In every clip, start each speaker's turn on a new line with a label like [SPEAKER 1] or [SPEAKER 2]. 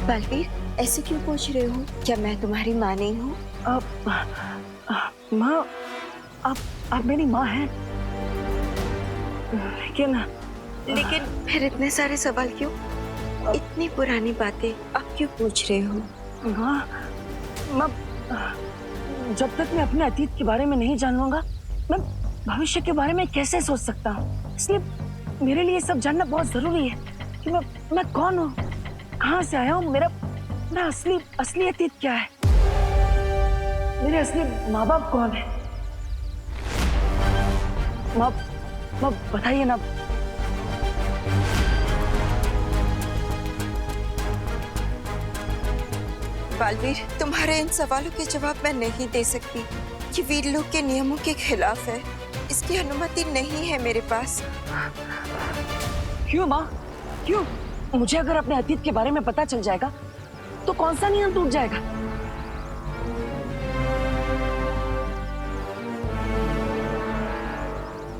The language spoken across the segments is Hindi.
[SPEAKER 1] बालवीर, ऐसे क्यों पूछ रहे हो? क्या मैं तुम्हारी माँ नहीं हूँ?
[SPEAKER 2] माँ, आप मेरी माँ हैं, लेकिन
[SPEAKER 1] फिर इतने सारे सवाल क्यों? इतनी पुरानी बातें आप क्यों पूछ रहे हो?
[SPEAKER 2] माँ, जब तक मैं अपने अतीत के बारे में नहीं जान लूंगा, मैं भविष्य के बारे में कैसे सोच सकता हूँ? इसलिए मेरे लिए सब जानना बहुत जरूरी है कि मैं कौन हूँ, कहाँ से आया हूँ, मेरा असली अतीत क्या है, मेरे असली माँ बाप कौन है? माँ बताइए ना।
[SPEAKER 1] बालवीर, तुम्हारे इन सवालों के जवाब मैं नहीं दे सकती। ये वीरलोक के नियमों के खिलाफ है। इसकी अनुमति नहीं है मेरे पास।
[SPEAKER 2] क्यों माँ, क्यों? मुझे अगर अपने अतीत के बारे में पता चल जाएगा तो कौन सा नियम टूट जाएगा?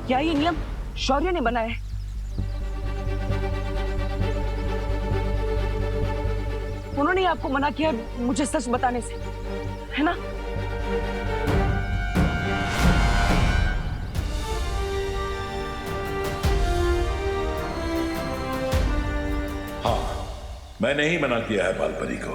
[SPEAKER 2] क्या ये नियम शौर्य ने बनाया है? उन्होंने आपको मना किया मुझे सच बताने से, है ना?
[SPEAKER 3] हाँ, मैंने ही मना किया है बालपरी को।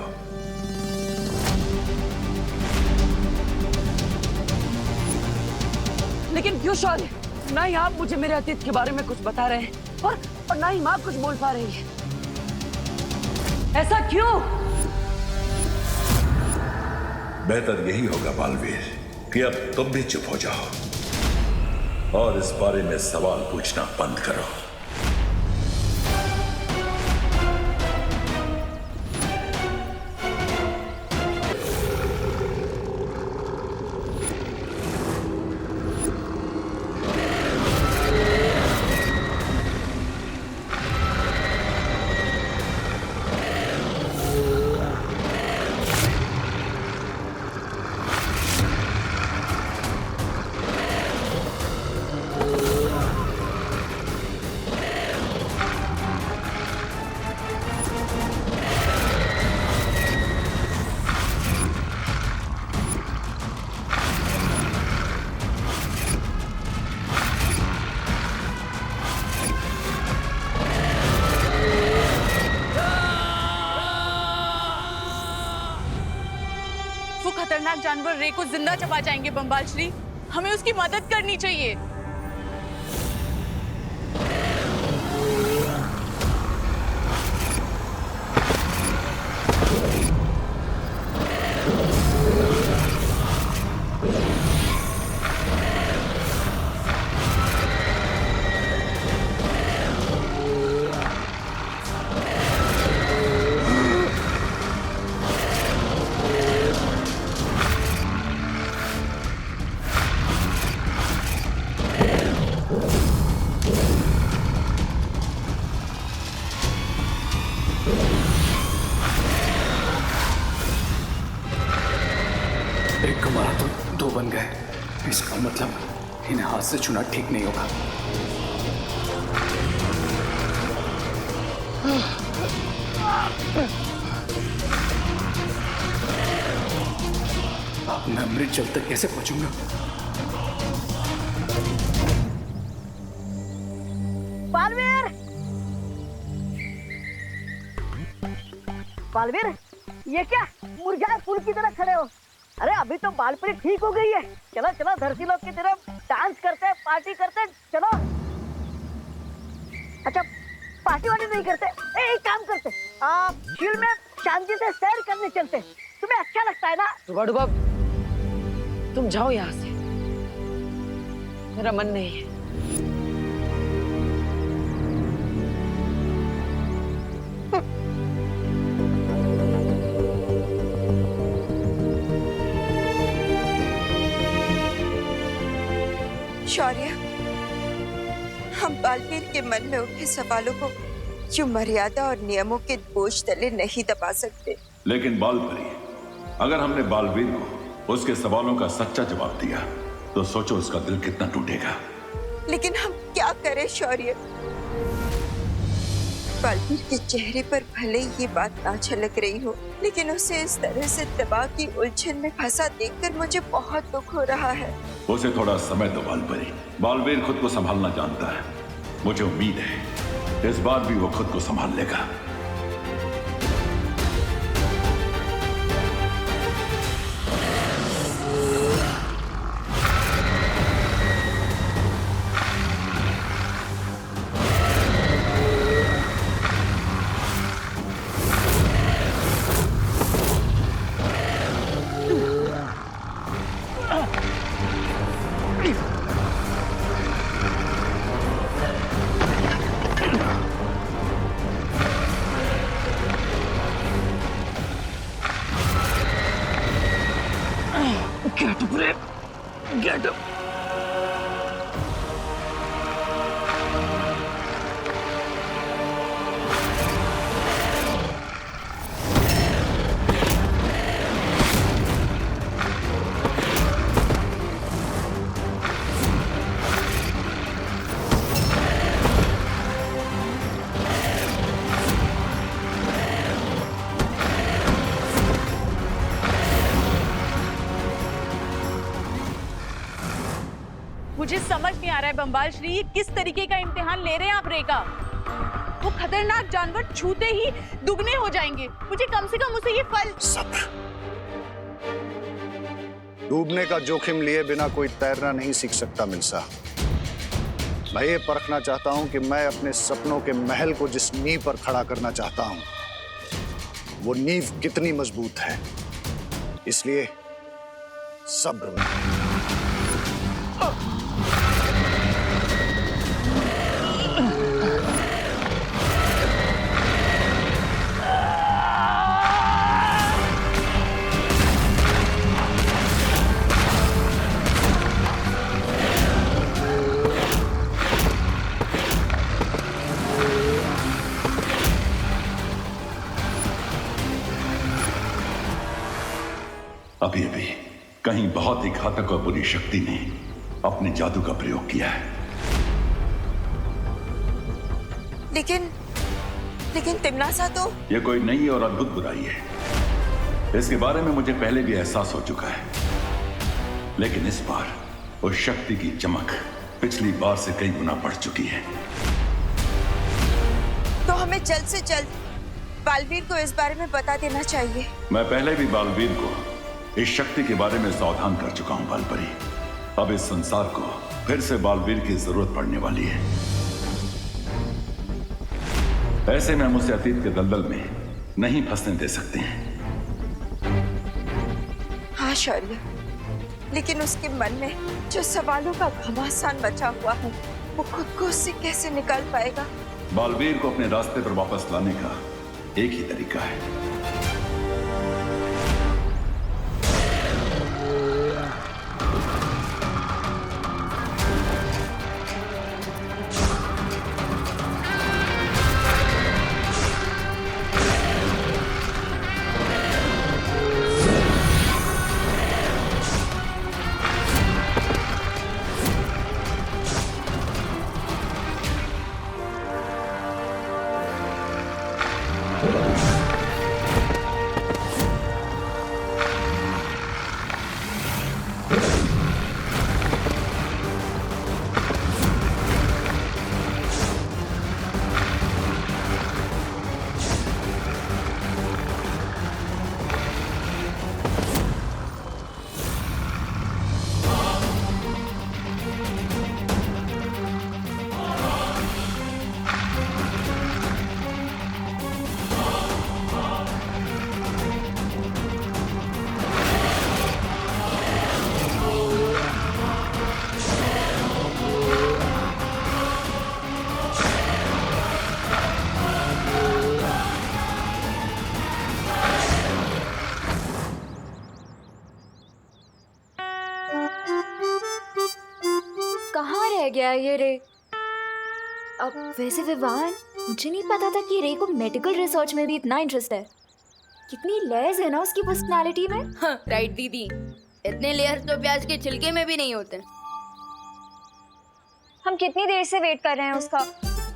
[SPEAKER 2] लेकिन क्यों शौर्य? ना ही आप मुझे मेरे अतीत के बारे में कुछ बता रहे हैं और ना ही माँ कुछ बोल पा रही है। ऐसा क्यों?
[SPEAKER 3] बेहतर यही होगा बालवीर कि अब तुम भी चुप हो जाओ और इस बारे में सवाल पूछना बंद करो।
[SPEAKER 4] खतरनाक जानवर रे को जिंदा चबा जाएंगे बम्बाल श्री। हमें उसकी मदद करनी चाहिए।
[SPEAKER 5] एक को मारा तो दो बन गए। इसका मतलब इन्हें हाथ से छूना ठीक नहीं होगा। अब मैं अमृत जल तक कैसे पहुंचूंगा?
[SPEAKER 2] बालवीर! बालवीर, ये क्या मुरझाए फूल की तरह खड़े हो? अरे अभी तो बालपरी ठीक हो गई है। चलो चलो धरती लोग की तरह डांस करते हैं, पार्टी करते हैं, चलो। अच्छा, पार्टी वार्टी नहीं करते? एक काम करते, झील में शांति से सैर करने चलते। तुम्हें अच्छा लगता है ना? डुबा तुम जाओ यहाँ से, मेरा मन नहीं है।
[SPEAKER 1] शौर्य, हम बालवीर के मन में उठे सवालों को यूं मर्यादा और नियमों के बोझ तले नहीं दबा सकते।
[SPEAKER 3] लेकिन बालपरी, अगर हमने बालवीर को उसके सवालों का सच्चा जवाब दिया तो सोचो उसका दिल कितना टूटेगा।
[SPEAKER 1] लेकिन हम क्या करें शौर्य? बालवीर के चेहरे पर भले ही ये बात ना झलक रही हो, लेकिन उसे इस तरह से दबा की उलझन में फंसा देखकर मुझे बहुत दुख हो रहा है।
[SPEAKER 3] उसे थोड़ा समय दो बालपरी। बालवीर खुद को संभालना जानता है। मुझे उम्मीद है इस बार भी वो खुद को संभाल लेगा।
[SPEAKER 2] Get up, Ray. Get up.
[SPEAKER 4] मुझे समझ नहीं आ रहा है बम्बाल श्री, ये किस तरीके का इम्तिहान ले रहे हैं आप रे का। वो खतरनाक जानवर छूते ही दुगने हो जाएंगे। मुझे कम से कम उसे ये फल।
[SPEAKER 6] सब्र। डूबने का जोखिम लिए बिना कोई तैरना नहीं सीख सकता मिल्सा। मैं ये परखना चाहता हूं कि मैं अपने सपनों के महल को जिस नींव पर खड़ा करना चाहता हूं, वो नींव कितनी मजबूत है। इसलिए सब्र।
[SPEAKER 3] अभी अभी कहीं बहुत ही घातक और बुरी शक्ति ने अपने जादू का प्रयोग किया है।
[SPEAKER 1] लेकिन तिमनासा तो।
[SPEAKER 3] यह कोई नई और अद्भुत बुराई है। इसके बारे में मुझे पहले भी एहसास हो चुका है, लेकिन इस बार उस शक्ति की चमक पिछली बार से कई गुना बढ़ चुकी है।
[SPEAKER 1] तो हमें जल्द से जल्द बालवीर को इस बारे में बता देना चाहिए।
[SPEAKER 3] मैं पहले भी बालवीर को इस शक्ति के बारे में सावधान कर चुका हूं बालपरी। अब इस संसार को फिर से बालवीर की जरूरत पड़ने वाली है। ऐसे में हम उसे अतीत के दलदल में नहीं फंसने दे सकते हैं।
[SPEAKER 1] हाँ शौर्य, लेकिन उसके मन में जो सवालों का घमासान बचा हुआ है, वो खुद को उससे कैसे निकाल पाएगा?
[SPEAKER 3] बालवीर को अपने रास्ते पर वापस लाने का एक ही तरीका है।
[SPEAKER 7] रह गया ये रे। अब वैसे विवान, मुझे नहीं पता था कि रे को मेडिकल रिसर्च में भी इतना इंटरेस्ट है। कितनी लेयर्स है ना उसकी पर्सनालिटी में।
[SPEAKER 8] हाँ, राइट दीदी, इतने लेयर्स तो प्याज के छिलके में भी नहीं होते।
[SPEAKER 7] हम कितनी देर से वेट कर रहे हैं उसका।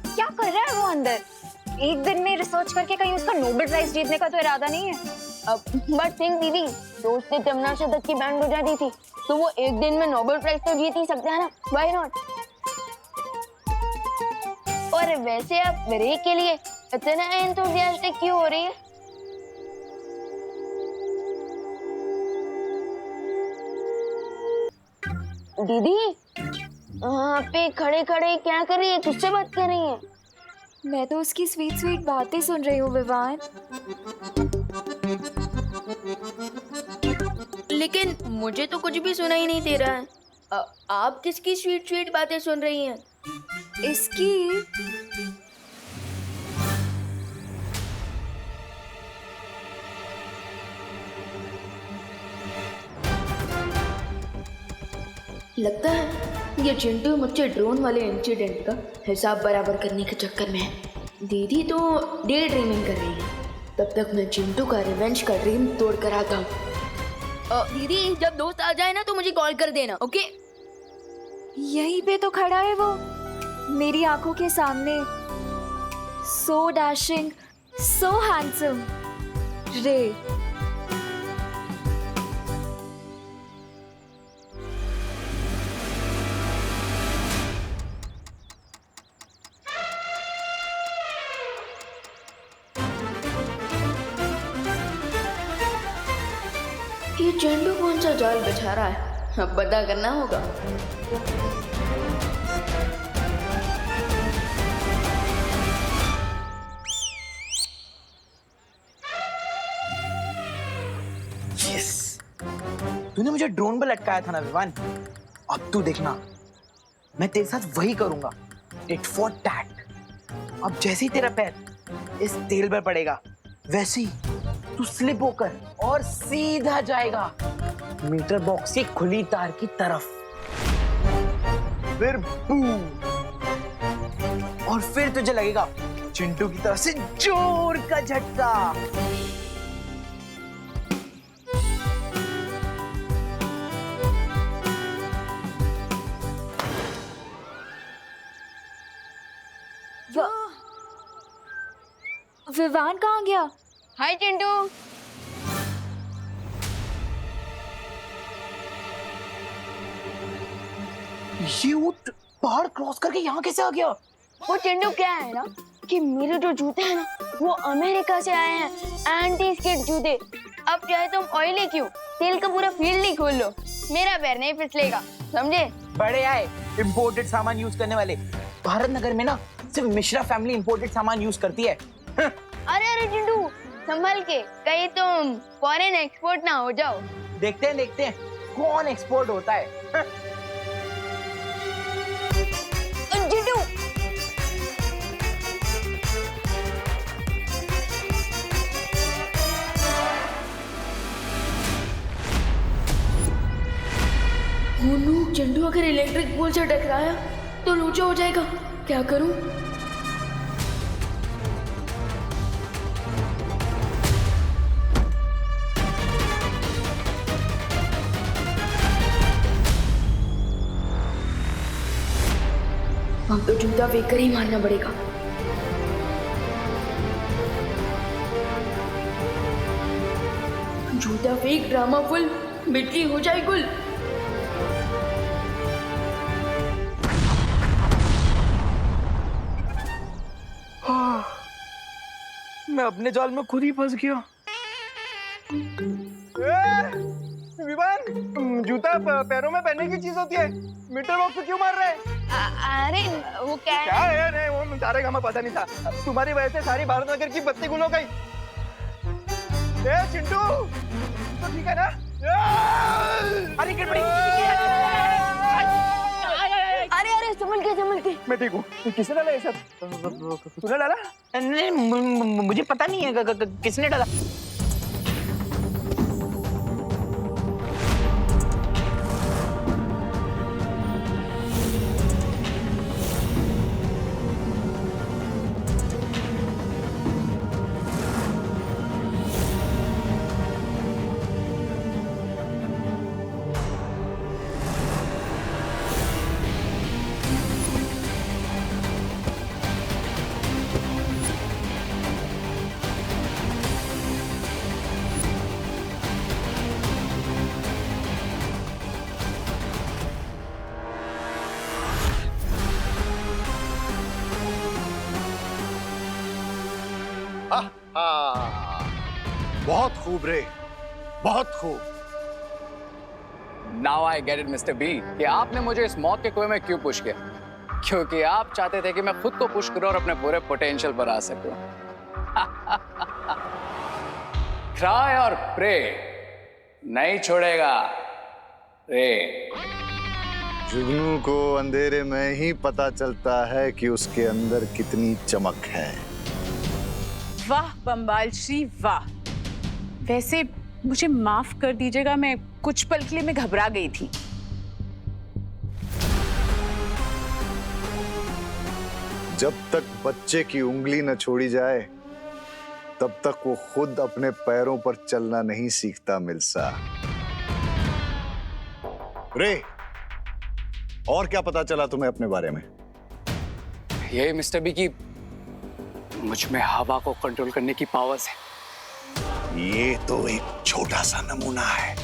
[SPEAKER 7] क्या कर रहा है वो अंदर? एक दिन में रिसर्च करके कहीं उसका नोबेल प्राइज जीतने का तो इरादा नहीं है।
[SPEAKER 8] बट थिंक दीदी, दोस्त ने तमन्ना शतक की बैंड बजा दी थी, तो वो एक दिन में नोबेल प्राइज तो जीत ही सकते हैं ना, व्हाई नॉट। और वैसे आप रे के लिए इतना एंथुसियास्टिक क्यों हो रही है? दीदी, वहाँ पे खड़े खड़े क्या कर रही है, किससे बात कर रही है?
[SPEAKER 7] मैं तो उसकी स्वीट स्वीट बातें सुन रही हूँ विवान।
[SPEAKER 8] लेकिन मुझे तो कुछ भी सुनाई नहीं दे रहा है। आप किसकी स्वीट स्वीट बातें सुन रही हैं?
[SPEAKER 7] इसकी।
[SPEAKER 8] लगता है ये चिंटू मुझसे ड्रोन वाले इंसिडेंट का हिसाब बराबर करने के चक्कर में है। दीदी तो डे ड्रीमिंग कर रही है, तब तक मैं चिंटू का रिवेंज का ड्रीम तोड़ कर आता हूँ। दीदी, जब दोस्त आ जाए ना तो मुझे कॉल कर देना, ओके?
[SPEAKER 7] यहीं पे तो खड़ा है वो, मेरी आंखों के सामने। सो डैशिंग, सो हैंडसम रे।
[SPEAKER 8] ये चिंटू कौन सा जाल बिछा रहा है, अब पता करना होगा।
[SPEAKER 9] यस, तूने मुझे ड्रोन पे लटकाया था ना विवान, अब तू देखना मैं तेरे साथ वही करूंगा, टिट फॉर टैट। अब जैसे ही तेरा पैर इस तेल पर पड़ेगा वैसे ही तू स्लिप होकर और सीधा जाएगा मीटर बॉक्स की खुली तार की तरफ। फिर बूम, और फिर तुझे लगेगा चिंटू की तरफ से जोर का झटका।
[SPEAKER 7] विवान कहाँ गया?
[SPEAKER 8] हाय चिंटू।
[SPEAKER 9] ये ऊंट पहाड़ क्रॉस करके यहाँ कैसे आ गया?
[SPEAKER 8] वो चिंटू क्या है ना कि मेरे जो जूते हैं ना वो अमेरिका से आए हैं, एंटी स्किड जूते। अब चाहे तुम ऑयली क्यों, तेल का पूरा फील्ड ही खोल लो, मेरा पैर नहीं फिसलेगा, समझे?
[SPEAKER 9] बड़े आए इंपोर्टेड सामान यूज करने वाले। भारत नगर में ना सिर्फ मिश्रा फैमिली इंपोर्टेड सामान यूज करती है।
[SPEAKER 8] अरे चिंटू, संभल के, कहीं तुम फॉरेन एक्सपोर्ट ना हो जाओ।
[SPEAKER 9] देखते हैं कौन एक्सपोर्ट होता है।
[SPEAKER 8] चिंटू, चिंटू अगर इलेक्ट्रिक पोल से टकराया तो लोचा हो जाएगा, क्या करूं? अब तो जूता फेंक कर ही मारना पड़ेगा। जूता फेंक, ड्रामा फुल, बिजली हो जाए गुल।
[SPEAKER 9] मैं अपने जाल में खुद ही फंस गया।
[SPEAKER 10] विवान, जूता पैरों में पहनने की चीज होती है, मीटर बॉक्स को क्यों मार रहे हैं?
[SPEAKER 8] अरे वो क्या
[SPEAKER 10] है? नहीं, वो सारे का पता नहीं था। तुम्हारी वजह से सारी भारत नगर की बत्ती गुल हो गई। चिंटू तो ठीक है ना?
[SPEAKER 9] अरे गड़बड़ी।
[SPEAKER 8] अरे संभल के।
[SPEAKER 10] मैं ठीक हूँ। किसने डाला ये सब? तूने डाला?
[SPEAKER 9] नहीं, मुझे पता नहीं है किसने डाला।
[SPEAKER 6] बहुत खूब रे, बहुत खूब।
[SPEAKER 5] Now I get it mister B कि आपने मुझे इस मौत के कुएं में क्यों पुश किया, क्योंकि आप चाहते थे कि मैं खुद को पुश करूं और अपने पूरे पोटेंशियल पर आ सकूं। ट्राई और प्रे नहीं छोड़ेगा रे।
[SPEAKER 6] जुगनू को अंधेरे में ही पता चलता है कि उसके अंदर कितनी चमक है।
[SPEAKER 4] वाह बम्बाल श्री वाह। वैसे मुझे माफ कर दीजिएगा, मैं कुछ पल के लिए मैं घबरा गई थी।
[SPEAKER 6] जब तक बच्चे की उंगली न छोड़ी जाए तब तक वो खुद अपने पैरों पर चलना नहीं सीखता मिल्सा। रे, और क्या पता चला तुम्हें अपने बारे में?
[SPEAKER 5] ये मिस्टर बी की मुझ में हवा को कंट्रोल करने की पावर्स है।
[SPEAKER 6] ये तो एक छोटा सा नमूना है।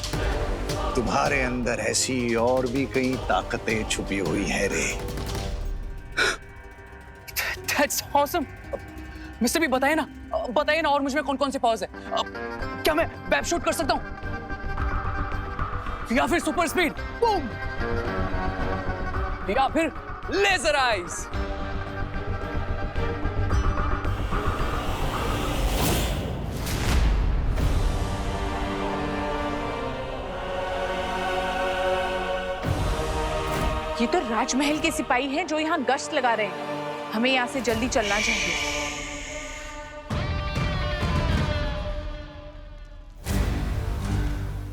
[SPEAKER 6] तुम्हारे अंदर ऐसी और भी कई ताकतें छुपी हुई हैं रे।
[SPEAKER 5] That's awesome. मिस्टर बी बताइए ना और मुझ में कौन कौन से पावर्स है। क्या मैं वेब शूट कर सकता हूँ या फिर सुपर स्पीड बूम या फिर लेजर आइज?
[SPEAKER 4] ये तो राजमहल के सिपाही हैं जो यहाँ गश्त लगा रहे हैं। हमें यहाँ से जल्दी चलना चाहिए।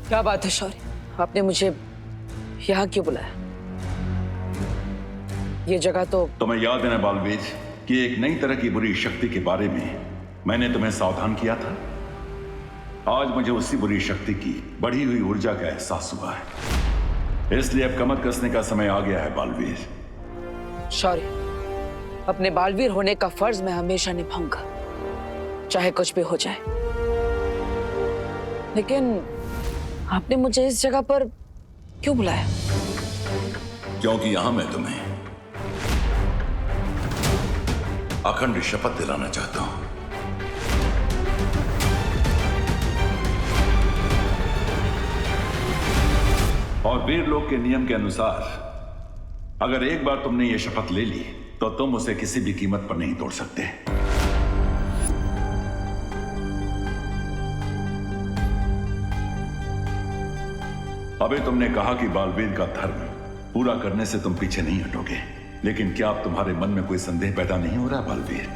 [SPEAKER 11] क्या बात है शौर्य, आपने मुझे यहाँ क्यों बुलाया? ये जगह तो
[SPEAKER 3] तुम्हें याद है ना बालवीर कि एक नई तरह की बुरी शक्ति के बारे में मैंने तुम्हें सावधान किया था। आज मुझे उसी बुरी शक्ति की बढ़ी हुई ऊर्जा का एहसास हुआ है, इसलिए अब कमर कसने का समय आ गया है बालवीर।
[SPEAKER 11] शौर्य, अपने बालवीर होने का फर्ज मैं हमेशा निभाऊंगा, चाहे कुछ भी हो जाए। लेकिन आपने मुझे इस जगह पर क्यों बुलाया?
[SPEAKER 3] क्योंकि यहां मैं तुम्हें अखंड शपथ दिलाना चाहता हूं। और वीर लोक के नियम के अनुसार अगर एक बार तुमने ये शपथ ले ली तो तुम उसे किसी भी कीमत पर नहीं तोड़ सकते। अभी तुमने कहा कि बालवीर का धर्म पूरा करने से तुम पीछे नहीं हटोगे, लेकिन क्या अब तुम्हारे मन में कोई संदेह पैदा नहीं हो रहा बालवीर?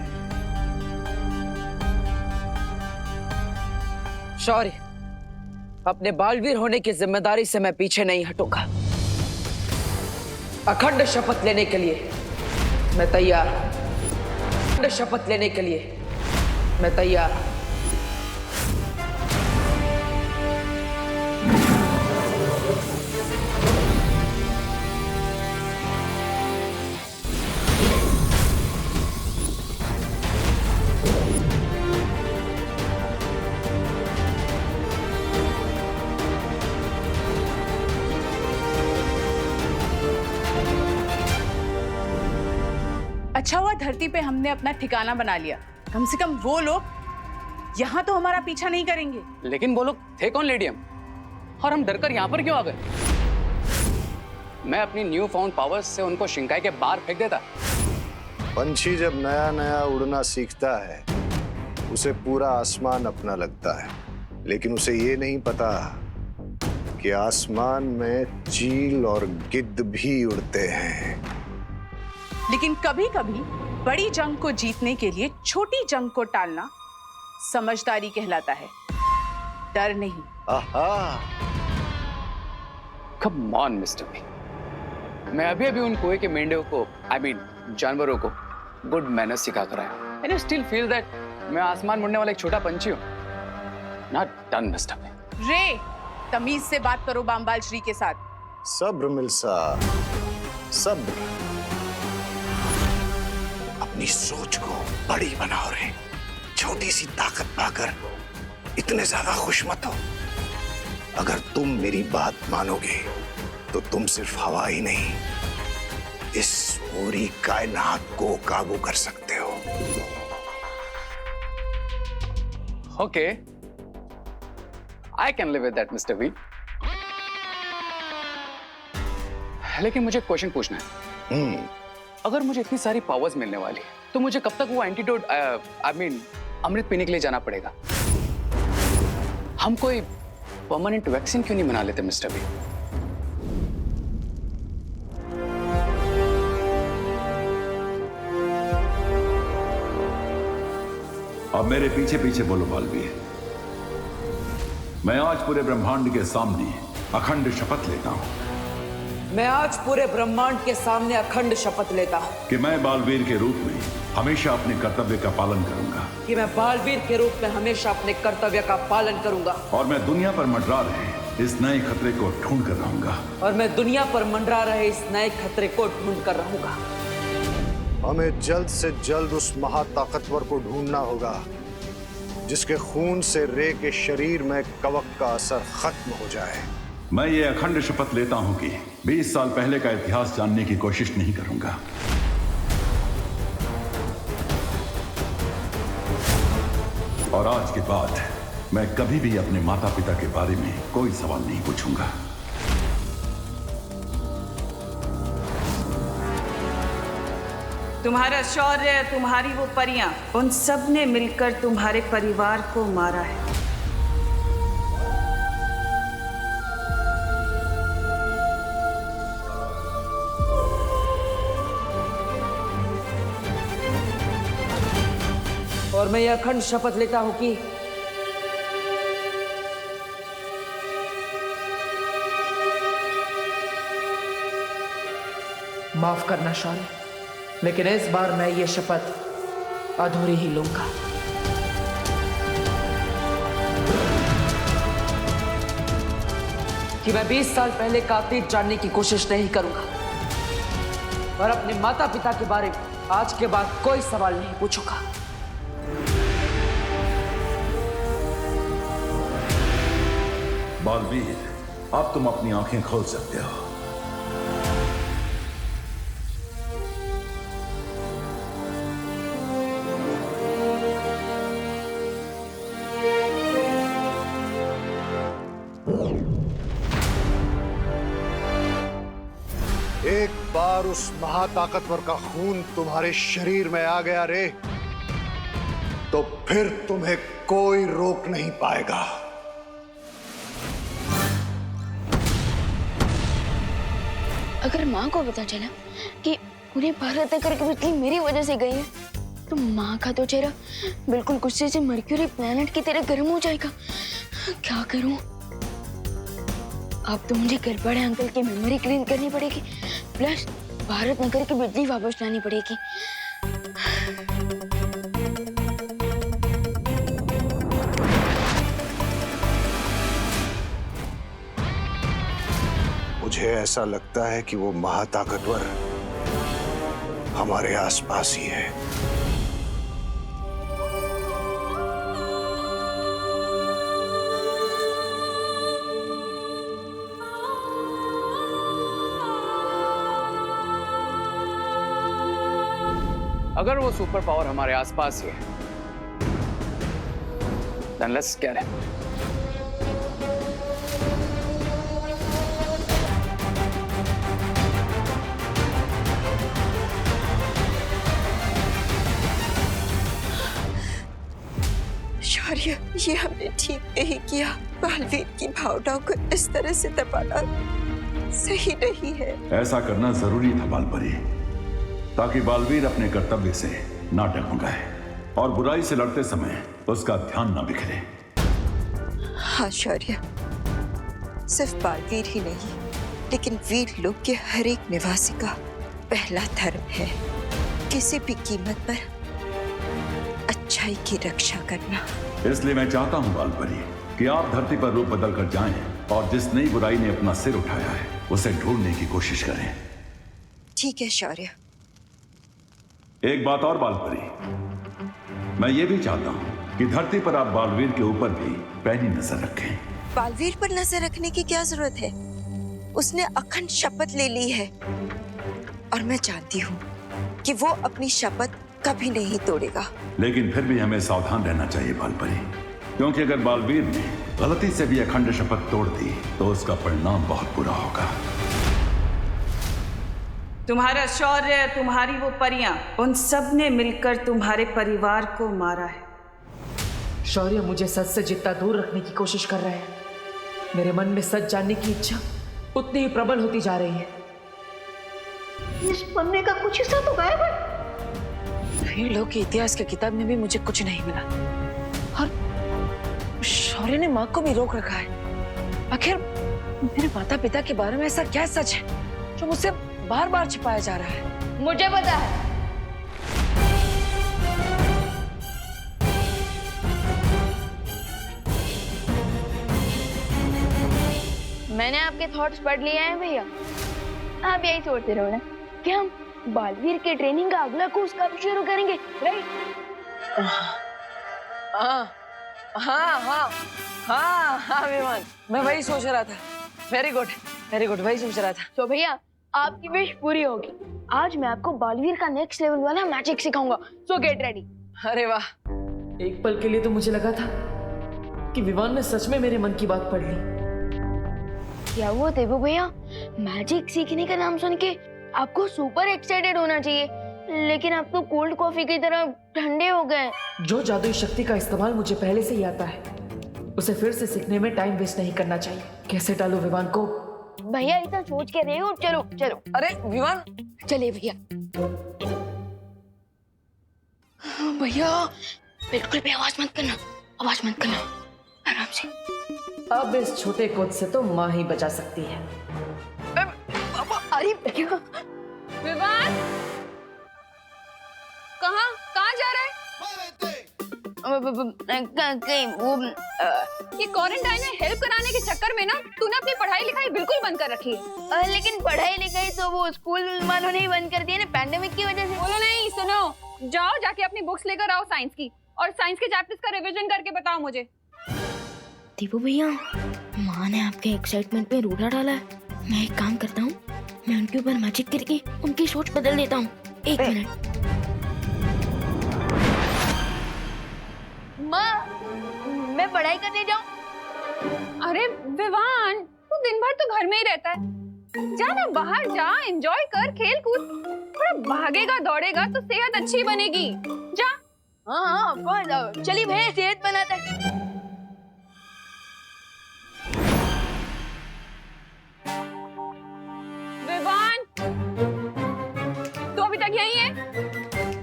[SPEAKER 11] शौर्य, अपने बालवीर होने की जिम्मेदारी से मैं पीछे नहीं हटूंगा। अखंड शपथ लेने के लिए मैं तैयार हूं। अखंड शपथ लेने के लिए मैं तैयार हूं।
[SPEAKER 4] अच्छा हुआ धरती पे हमने अपना ठिकाना बना लिया। कम से कम वो लोग यहाँ तो हमारा पीछा नहीं करेंगे।
[SPEAKER 5] लेकिन वो लोग थे कौन लेडियम, और हम डरकर यहाँ पर क्यों आ गए? मैं अपनी न्यू फाउंड पावर्स से उनको शिंकाई के बाहर फेंक देता।
[SPEAKER 6] पंछी जब नया नया उड़ना सीखता है उसे पूरा आसमान अपना लगता है, लेकिन उसे ये नहीं पता कि आसमान में चील और गिद्ध भी उड़ते हैं।
[SPEAKER 4] लेकिन कभी कभी बड़ी जंग को जीतने के लिए छोटी जंग को टालना समझदारी कहलाता है, डर नहीं।
[SPEAKER 5] कम ऑन मिस्टर बी, मैं अभी उन कुएं के मेंढकों को जानवरों को गुड मैनर्स सिखा कर आया। And you still feel that मैं आसमान मुड़ने वाला एक छोटा पंछी हूं? Not done mister B.
[SPEAKER 4] रे, तमीज से बात करो बामबाल श्री के साथ।
[SPEAKER 6] सब्र मिल्सा, सब्र। अपनी सोच को बड़ी बनाओ रे। छोटी सी ताकत पाकर इतने ज्यादा खुश मत हो। अगर तुम मेरी बात मानोगे तो तुम सिर्फ हवा ही नहीं, इस पूरी कायनात को काबू कर सकते हो।
[SPEAKER 5] Okay, I can live with that mister V. लेकिन मुझे क्वेश्चन पूछना है। अगर मुझे इतनी सारी पावर्स मिलने वाली है तो मुझे कब तक वो एंटीडोट अमृत पीने के लिए जाना पड़ेगा? हम कोई परमानेंट वैक्सीन क्यों नहीं बना लेते मिस्टर वी?
[SPEAKER 3] अब मेरे पीछे पीछे बोलो बालवीर। मैं आज पूरे ब्रह्मांड के सामने अखंड शपथ लेता हूं
[SPEAKER 11] मैं आज पूरे ब्रह्मांड के सामने अखंड शपथ लेता हूँ
[SPEAKER 3] कि मैं बालवीर के रूप में हमेशा अपने कर्तव्य का पालन करूंगा,
[SPEAKER 11] कि मैं बालवीर के रूप में हमेशा अपने कर्तव्य का पालन करूंगा,
[SPEAKER 3] और मैं दुनिया पर मंडरा रहे इस नए खतरे को ढूंढ कर रहूंगा।
[SPEAKER 11] और मैं दुनिया पर मंडरा रहे इस नए खतरे को ढूंढ कर रहूंगा।
[SPEAKER 6] हमें जल्द से जल्द उस महाताकतवर को ढूंढना होगा जिसके खून से रे के शरीर में कवक का असर खत्म हो जाए।
[SPEAKER 3] मैं ये अखंड शपथ लेता हूं कि 20 साल पहले का इतिहास जानने की कोशिश नहीं करूंगा। और आज के बाद मैं कभी भी अपने माता पिता के बारे में कोई सवाल नहीं पूछूंगा।
[SPEAKER 12] तुम्हारा शौर्य, तुम्हारी वो परियां, उन सब ने मिलकर तुम्हारे परिवार को मारा है।
[SPEAKER 11] और मैं यह अखंड शपथ लेता हूं कि माफ करना शौर्य, लेकिन इस बार मैं ये शपथ अधूरी ही लूंगा। कि मैं 20 साल पहले का अतीत जानने की कोशिश नहीं करूंगा और अपने माता पिता के बारे में आज के बाद कोई सवाल नहीं पूछूंगा।
[SPEAKER 3] बालवीर, अब तुम अपनी आंखें खोल सकते हो।
[SPEAKER 6] एक बार उस महाताकतवर का खून तुम्हारे शरीर में आ गया रे, तो फिर तुम्हें कोई रोक नहीं पाएगा।
[SPEAKER 8] अगर माँ को पता चला कि पूरे भारत नगर की बिजली मेरी वजह से गई है, तो माँ का तो चेहरा बिल्कुल गुस्से से मर्क्यूरी प्लैनेट की तरह गर्म हो जाएगा। क्या करूं? अब तो मुझे गड़बड़े अंकल की मेमोरी क्लीन करनी पड़ेगी, प्लस भारत नगर की बिजली वापस लानी पड़ेगी।
[SPEAKER 6] मुझे ऐसा लगता है कि वो महाताकतवर हमारे आसपास ही है।
[SPEAKER 5] अगर वो सुपर पावर हमारे आसपास ही है, then let's get him.
[SPEAKER 1] शौर्य, ये हमने ठीक नहीं किया। बालवीर की भावनाओं को इस तरह से दबाना सही नहीं है।
[SPEAKER 3] ऐसा करना जरूरी था बालपरी, ताकि बालवीर अपने कर्तव्य से ना डगमगाए और बुराई से लड़ते समय उसका ध्यान ना बिखरे।
[SPEAKER 1] हाँ शौर्य, सिर्फ बालवीर ही नहीं, लेकिन वीर लोक के हर एक निवासी का पहला धर्म है किसी भी कीमत पर अच्छाई की रक्षा करना।
[SPEAKER 3] इसलिए मैं चाहता हूं बालपरी कि आप धरती पर रूप बदल कर जाएं और जिस नई बुराई ने अपना सिर उठाया है उसे ढूंढने की कोशिश करें।
[SPEAKER 1] ठीक है शौर्य।
[SPEAKER 3] एक बात और बालपरी, मैं ये भी चाहता हूं कि धरती पर आप बालवीर के ऊपर भी पैनी नजर रखें।
[SPEAKER 1] बालवीर पर नजर रखने की क्या जरूरत है? उसने अखंड शपथ ले ली है और मैं जानती हूँ कि वो अपनी शपथ कभी नहीं तोड़ेगा।
[SPEAKER 3] लेकिन फिर भी हमें सावधान रहना चाहिए बालपरी। क्योंकि अगर बालवीर ने गलती से भी अखंड शपथ तोड़ दी तो उसका परिणाम बहुत बुरा होगा।
[SPEAKER 12] तुम्हारा शौर्य, तुम्हारी वो परियां, उन सब ने मिलकर तुम्हारे परिवार को मारा है।
[SPEAKER 11] शौर्य मुझे सच से जितना दूर रखने की कोशिश कर रहे हैं, मेरे मन में सच जानने की इच्छा उतनी ही प्रबल होती जा रही है।
[SPEAKER 8] इस पन्ने का कुछ हिस्सा तो गायब है।
[SPEAKER 2] वीर लोग की इतिहास की किताब में भी मुझे कुछ नहीं मिला और शौर्य ने माँ को भी रोक रखा है। आखिर मेरे माता पिता के बारे में ऐसा क्या सच है जो मुझसे बार बार छिपाया जा रहा है?
[SPEAKER 8] मुझे पता है। मैंने आपके थॉट्स पढ़ लिए हैं भैया। आप यही सोचते रहो ना कि हम बालवीर के ट्रेनिंग का अगला कोर्स कब शुरू करेंगे, राइट?
[SPEAKER 2] हाँ हाँ हाँ हाँ हाँ विमान, मैं वही सोच रहा था। वेरी गुड वही सोच रहा था।
[SPEAKER 8] तो भैया आपकी विश पूरी होगी। आज मैं आपको बालवीर का नेक्स्ट लेवल वाला मैजिक सिखाऊंगा, सो गेट रेडी।
[SPEAKER 2] अरे वाह,
[SPEAKER 11] एक पल के लिए तो मुझे लगा था कि विवान ने सच में मेरे मन की बात पढ़ ली।
[SPEAKER 8] क्या हुआ देवू भैया, मैजिक सीखने का नाम सुन के आपको सुपर एक्साइटेड होना चाहिए, लेकिन आप तो कोल्ड कॉफी की तरह ठंडे हो गए।
[SPEAKER 11] जो जादुई शक्ति का इस्तेमाल मुझे पहले से ही आता है, उसे फिर से सीखने में टाइम वेस्ट नहीं करना चाहिए। कैसे टालूं विवान को?
[SPEAKER 8] भैया इतना सोच के रहे हो, चलो चलो।
[SPEAKER 2] अरे विमान,
[SPEAKER 8] चलिए भैया। भैया बिल्कुल भी आवाज मत करना, आवाज मत करना, आराम से।
[SPEAKER 11] अब इस छोटे कोच से तो माँ ही बचा सकती है।
[SPEAKER 8] अरे भैया,
[SPEAKER 4] विवान, कहाँ जा रहा है? ये क्वारंटाइन में हेल्प कराने के चक्कर में ना तूने अपनी पढ़ाई लिखाई बिल्कुल बंद कर रखी है।
[SPEAKER 8] लेकिन पढ़ाई लिखाई तो वो स्कूल वालों ने ही बंद कर दिया ना, पैंडेमिक की वजह से।
[SPEAKER 4] बोलो नहीं, सुनो, जाओ जाके अपनी बुक्स लेकर आओ साइंस की, और साइंस के चैप्टर्स का रिवीजन करके बताओ मुझे।
[SPEAKER 8] दीपू भैया, माँ ने आपके एक्साइटमेंट में रूढ़ा डाला है। मैं एक काम करता हूँ, मैं उनके ऊपर मैजिक करके उनकी सोच बदल देता हूँ। एक मिनट। माँ, मैं पढ़ाई करने जाऊँ?
[SPEAKER 4] अरे विवान, तू दिन भर तो घर में ही रहता है, जा ना बाहर जा, एंजॉय कर, खेल कूद, थोड़ा भागेगा दौड़ेगा तो सेहत अच्छी बनेगी। जा।
[SPEAKER 8] हाँ, चलिए भैया, सेहत बनाते हैं।
[SPEAKER 4] विवान, तू अभी तक यहीं है?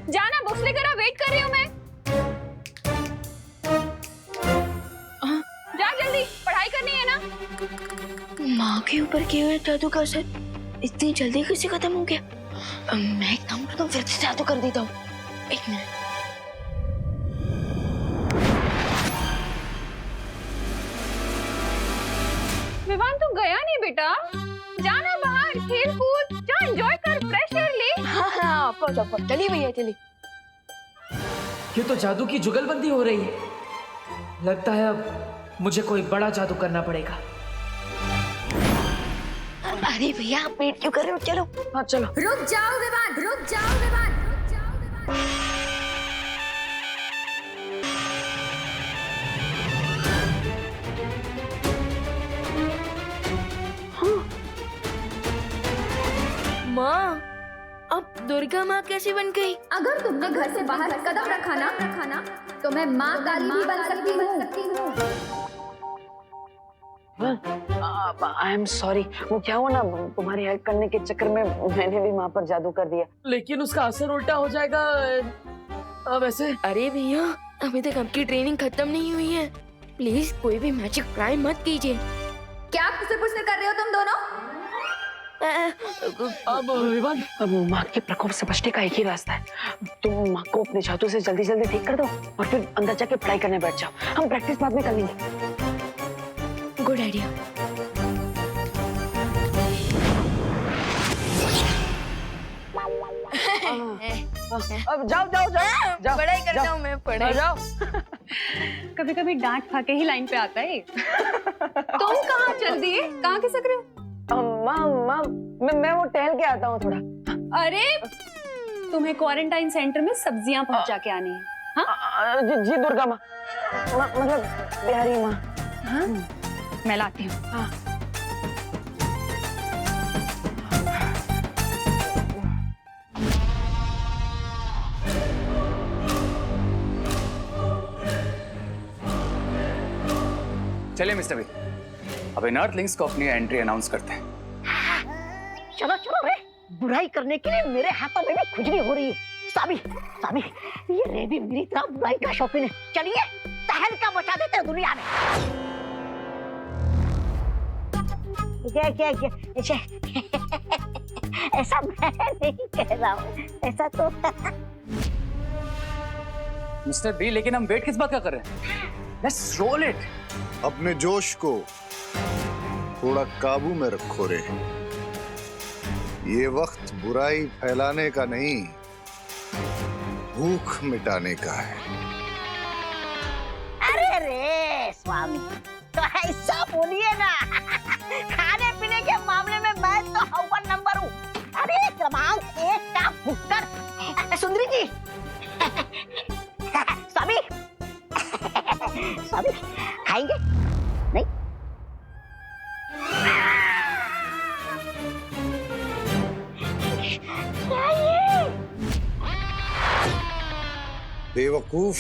[SPEAKER 4] जाना, बुक्स लेकर आ, वेट कर रही हूँ मैं। जा जल्दी, पढ़ाई करनी है ना।
[SPEAKER 8] माँ के ऊपर किए हुए जादू का असर इतनी जल्दी कैसे खत्म हो गया? मैं एक काम करता हूँ, फिर से जादू कर देता हूँ। एक मिनट।
[SPEAKER 4] विवान, तू गया नहीं बेटा? जाना बाहर, खेल कूद, जा, एंजॉय कर, फ्रेश एयर ले।
[SPEAKER 8] हाँ, ऑफ कोर्स। चलिए भैया, चलिए।
[SPEAKER 11] ये तो जादू की जुगलबंदी हो रही है। लगता है अब मुझे कोई बड़ा जादू करना पड़ेगा।
[SPEAKER 8] अरे भैया, आप वेट क्यों कर रहे हो? चलो।
[SPEAKER 2] हाँ चलो।
[SPEAKER 7] रुक जाओ विवान, रुक जाओ विवान, रुक जाओ विवान।
[SPEAKER 8] माँ, अब दुर्गा माँ कैसे बन गई?
[SPEAKER 7] अगर तुमने घर से बाहर कदम रखा ना तो मैं माँ काली भी बन सकती हूँ।
[SPEAKER 2] आई एम सॉरी, वो क्या हुआ ना, तुम्हारी हेल्प करने के चक्कर में मैंने भी माँ पर जादू कर दिया।
[SPEAKER 11] लेकिन उसका असर उल्टा हो जाएगा वैसे।
[SPEAKER 8] अरे भैया, अभी तक आपकी ट्रेनिंग खत्म नहीं हुई है। प्लीज कोई भी मैजिक ट्राई मत कीजिए।
[SPEAKER 7] क्या कुछ कर रहे हो तुम दोनों?
[SPEAKER 11] अब विवान,
[SPEAKER 2] अब माँ के प्रकोप से बचने का एक ही रास्ता है। तुम माँ को अपने जादू से जल्दी जल्दी ठीक कर दो और फिर अंदर जाके पढ़ाई करने बैठ जाओ। हम प्रैक्टिस बाद में कर लेंगे।
[SPEAKER 8] Good idea.
[SPEAKER 2] अब जाओ जाओ जाओ जाओ,
[SPEAKER 8] पढ़ाई करता हूँ मैं, पढ़ाई।
[SPEAKER 2] जाओ।
[SPEAKER 4] कभी कभी डांट खा के ही लाइन पे आता है। तुम कहाँ चल दिए? कहाँ खिसक रहे हो?
[SPEAKER 2] माँ, मैं वो टहल के आता हूँ थोड़ा।
[SPEAKER 4] अरे, तुम्हें क्वारंटाइन सेंटर में सब्जियां पहुंचा के आनी है। हाँ?
[SPEAKER 2] जी दुर्गा माँ, मतलब बिहारी माँ।
[SPEAKER 4] हाँ मैं लाती हूँ।
[SPEAKER 2] हाँ।
[SPEAKER 5] चलिए मिस्टर बी, अब इन अर्थ को अपनी एंट्री अनाउंस करते हैं।
[SPEAKER 13] चलो चलो रे, बुराई करने के लिए मेरे हाथों में भी खुजली हो रही है। सामी सामी, ये रे भी मेरी तरह बुराई का शौकीन है। चलिए तहलका मचा देते हैं दुनिया में। क्या ऐसा मैं नहीं कह रहा हूँ, ऐसा तो
[SPEAKER 5] मिस्टर बी, लेकिन हम वेट किस बात का कर रहे हैं? Let's roll it.
[SPEAKER 6] अपने जोश को थोड़ा काबू में रखो रे। ये वक्त बुराई फैलाने का नहीं, भूख मिटाने का है।
[SPEAKER 13] अरे रे स्वामी, तो ऐसा बोलिए ना। खाने पीने के मामले में मैं तो अव्वल नंबर हूँ। अरे क्रमांक 1 का भुक्कड़ सुंदरी जी। स्वामी स्वामी खाएंगे नहीं? क्या ये?
[SPEAKER 6] बेवकूफ,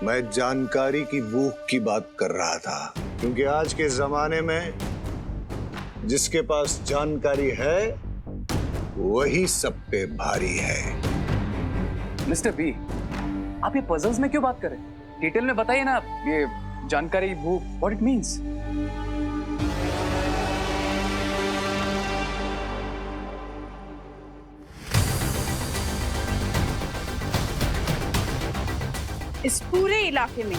[SPEAKER 6] मैं जानकारी की भूख की बात कर रहा था, क्योंकि आज के जमाने में जिसके पास जानकारी है वही सब पे भारी है।
[SPEAKER 5] मिस्टर बी, आप ये पजल्स में क्यों बात कर रहे हैं? डिटेल में बताइए ना, ये जानकारी भूख, व्हाट इट मींस।
[SPEAKER 4] इस पूरे इलाके में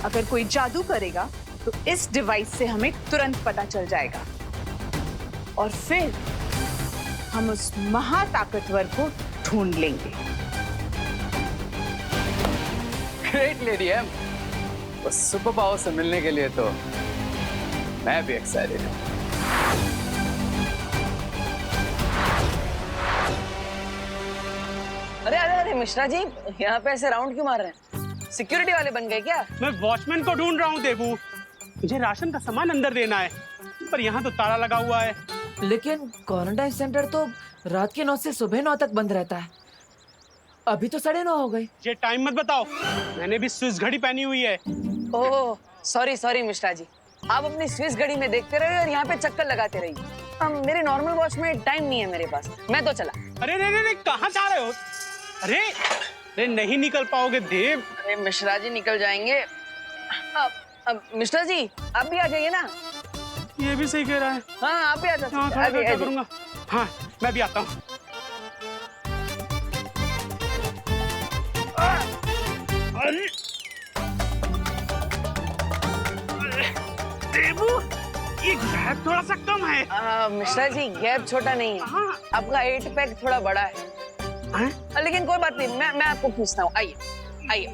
[SPEAKER 4] अगर कोई जादू करेगा तो इस डिवाइस से हमें तुरंत पता चल जाएगा और फिर हम उस महाताकतवर को ढूंढ लेंगे।
[SPEAKER 5] ग्रेट लेडी एम, उस सुपर पावर से मिलने के लिए तो मैं भी एक्साइटेड हूँ।
[SPEAKER 9] अरे अरे अरे मिश्रा जी, यहाँ पे ऐसे राउंड क्यों मार रहे हैं? सिक्योरिटी वाले बन गए क्या?
[SPEAKER 10] मैं वॉचमैन को ढूंढ रहा हूँ देबू। मुझे राशन का सामान अंदर देना है, पर यहाँ तो ताला लगा हुआ है।
[SPEAKER 11] लेकिन क्वारंटाइन सेंटर तो रात के 9 से सुबह 9 तक बंद रहता है। अभी तो 9:30 हो गए।
[SPEAKER 10] ये टाइम मत बताओ, मैंने भी स्विस घड़ी पहनी हुई है।
[SPEAKER 9] ओह सॉरी मिश्रा जी, आप अपनी स्विस घड़ी में देखते रहिए और यहाँ पे चक्कर लगाते रहिए। मेरे नॉर्मल वॉच में टाइम नहीं है मेरे पास, मैं तो चला।
[SPEAKER 10] अरे रे कहाँ जा रहे हो? अरे नहीं निकल पाओगे देव।
[SPEAKER 9] अरे मिश्रा जी निकल जाएंगे। अब मिश्रा जी आप भी आ जाइए ना।
[SPEAKER 10] ये भी सही कह रहा है।
[SPEAKER 9] हाँ आप भी आ जाइए।
[SPEAKER 10] हाँ खड़ा करूंगा। हाँ मैं भी आता हूँ। देबू, ये गैप थोड़ा सा कम है।
[SPEAKER 9] मिश्रा जी गैप छोटा नहीं है, आपका 8 पैक थोड़ा बड़ा है। लेकिन कोई बात नहीं, मैं आपको पूछता हूँ। आइए आइए।